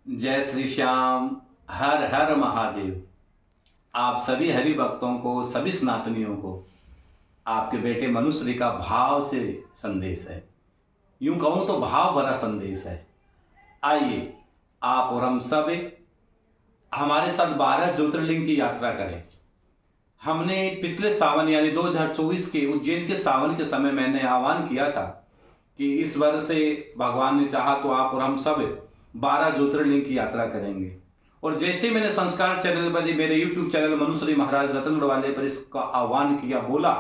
जय श्री श्याम। हर हर महादेव। आप सभी हरि भक्तों को, सभी सनातनियों को आपके बेटे मनुश्री का भाव से संदेश है। यूं कहूं तो भाव भरा संदेश है। आइए आप और हम सब हमारे साथ 12 ज्योतिर्लिंग की यात्रा करें। हमने पिछले सावन यानी 2024 के उज्जैन के सावन के समय मैंने आह्वान किया था कि इस वर्ष से भगवान ने चाहा तो आप और हम सब 12 ज्योतिर्लिंग की यात्रा करेंगे। और जैसे मैंने संस्कार चैनल पर, मेरे यूट्यूब चैनल मनुश्री महाराज रतनगढ़ वाले पर इसका आह्वान किया, बोला,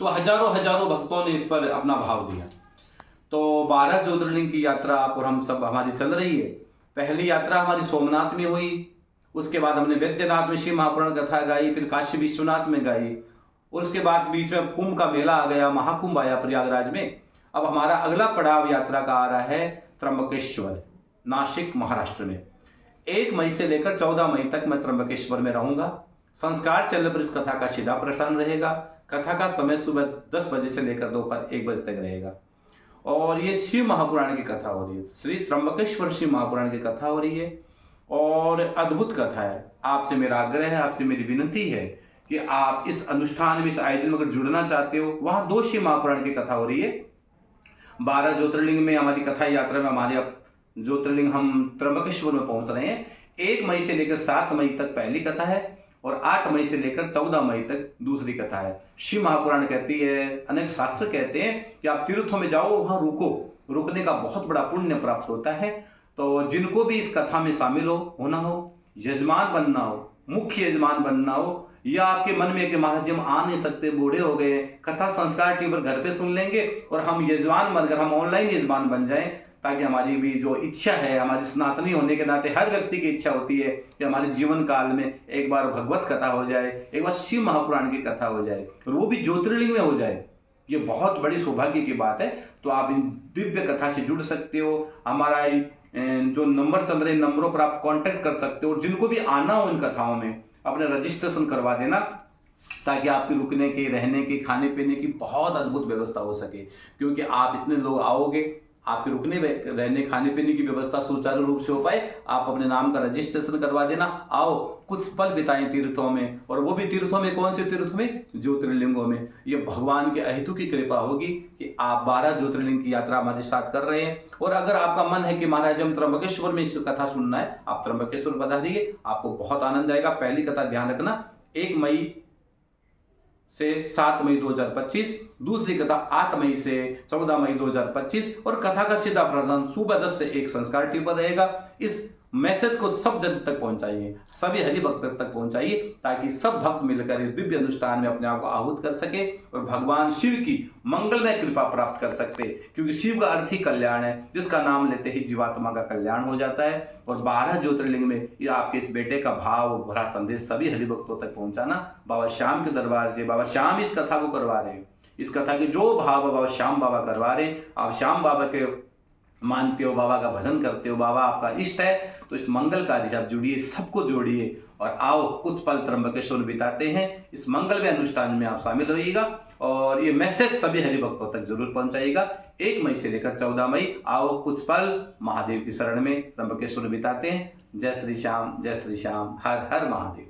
तो हजारों हजारों भक्तों ने इस पर अपना भाव दिया। तो 12 ज्योतिर्लिंग की यात्रा आप और हम सब हमारी चल रही है। पहली यात्रा हमारी सोमनाथ में हुई, उसके बाद हमने वैद्यनाथ में शिव महापुराण कथा गाई, फिर काशी विश्वनाथ में गाई, उसके बाद बीच में कुंभ का मेला आ गया, महाकुंभ आया प्रयागराज में। अब हमारा अगला पड़ाव यात्रा का आ रहा है त्र्यंबकेश्वर, नासिक, महाराष्ट्र में। 1 मई से लेकर 14 मई तक मैं त्र्यंबकेश्वर में रहूंगा। संस्कार चैनल पर इस कथा का सीधा प्रसारण रहेगा। कथा का समय सुबह 10 बजे से लेकर दोपहर 1 बजे तक रहेगा। और ये शिव महापुराण की कथा हो रही है, श्री त्र्यंबकेश्वर शिव महापुराण की कथा हो रही है और अद्भुत कथा है। आपसे मेरा आग्रह है, आपसे मेरी विनती है कि आप इस अनुष्ठान में, इस आयोजन में अगर जुड़ना चाहते हो, वहां 2 शिव महापुराण की कथा हो रही है। 12 ज्योतिर्लिंग में हमारी कथा यात्रा में हमारे ज्योतिर्लिंग हम त्र्यंबकेश्वर में पहुंच रहे हैं। 1 मई से लेकर 7 मई तक पहली कथा है और 8 मई से लेकर 14 मई तक दूसरी कथा है। शिव महापुराण कहती है, अनेक शास्त्र कहते हैं कि आप तीर्थों में जाओ, वहां रुको, रुकने का बहुत बड़ा पुण्य प्राप्त होता है। तो जिनको भी इस कथा में शामिल होना हो, यजमान बनना हो, मुख्य यजमान बनना हो, या आपके मन में कि महाराज जी हम आ नहीं सकते, बूढ़े हो गए, कथा संस्कार टीवी पर घर पे सुन लेंगे और हम यजमान बनकर हम ऑनलाइन यजमान बन जाएं, ताकि हमारी भी जो इच्छा है, हमारी सनातनी होने के नाते हर व्यक्ति की इच्छा होती है कि हमारे जीवन काल में एक बार भगवत कथा हो जाए, एक बार शिव महापुराण की कथा हो जाए, और वो भी ज्योतिर्लिंग में हो जाए। ये बहुत बड़ी सौभाग्य की बात है। तो आप इन दिव्य कथा से जुड़ सकते हो। हमारा जो नंबर चल रहे नंबरों पर आप कांटेक्ट कर सकते हो, और जिनको भी आना हो इन कथाओं में अपने रजिस्ट्रेशन करवा देना, ताकि आपके रुकने की, रहने की, खाने पीने की बहुत अद्भुत व्यवस्था हो सके। क्योंकि आप इतने लोग आओगे, आपके रुकने, रहने, खाने पीने की व्यवस्था सुचारू रूप से हो पाए, आप अपने नाम का रजिस्ट्रेशन करवा देना। आओ कुछ पल बिताएं तीर्थों में, और वो भी तीर्थों में, कौन से तीर्थ में? ज्योतिर्लिंगों में। ये भगवान के अहेतु की कृपा होगी कि आप 12 ज्योतिर्लिंग की यात्रा हमारे साथ कर रहे हैं। और अगर आपका मन है कि महाराज हम त्र्यंबकेश्वर में कथा सुनना है, आप त्र्यंबकेश्वर पधारिए, आपको बहुत आनंद आएगा। पहली कथा ध्यान रखना 1 मई से 7 मई 2025, दूसरी कथा 8 मई से 14 मई 2025, और कथा का सीधा प्रसारण सुबह 10 से 1 संस्कार टीवी पर रहेगा। इस मैसेज को सब जन तक पहुंचाइए, सभी हरि भक्त तक पहुंचाइए, ताकि सब भक्त मिलकर इस दिव्य अनुष्ठान में अपने आप को आहूत कर सके और भगवान शिव की मंगलमय कृपा प्राप्त कर सकते। क्योंकि शिव का अर्थ ही कल्याण है, जिसका नाम लेते ही जीवात्मा का कल्याण हो जाता है। और 12 ज्योतिर्लिंग में ये आपके इस बेटे का भाव भरा संदेश सभी हरि भक्तों तक पहुंचाना। बाबा श्याम के दरबार से बाबा श्याम इस कथा को करवा रहे हैं। इस कथा के जो भाव बाबा श्याम बाबा करवा रहे हैं, आप श्याम बाबा के मानते हो, बाबा का भजन करते हो, बाबा आपका इष्ट है, तो इस मंगल कार्य से आप जुड़िए, सबको जोड़िए, और आओ कुछ पल त्र्यंबकेश्वर बिताते हैं। इस मंगलमय अनुष्ठान में आप शामिल होइएगा और ये मैसेज सभी हरि भक्तों तक जरूर पहुंचाइएगा। 1 मई से लेकर 14 मई आओ कुछ पल महादेव की शरण में त्र्यंबकेश्वर बिताते हैं। जय श्री श्याम, जय श्री श्याम, हर हर महादेव।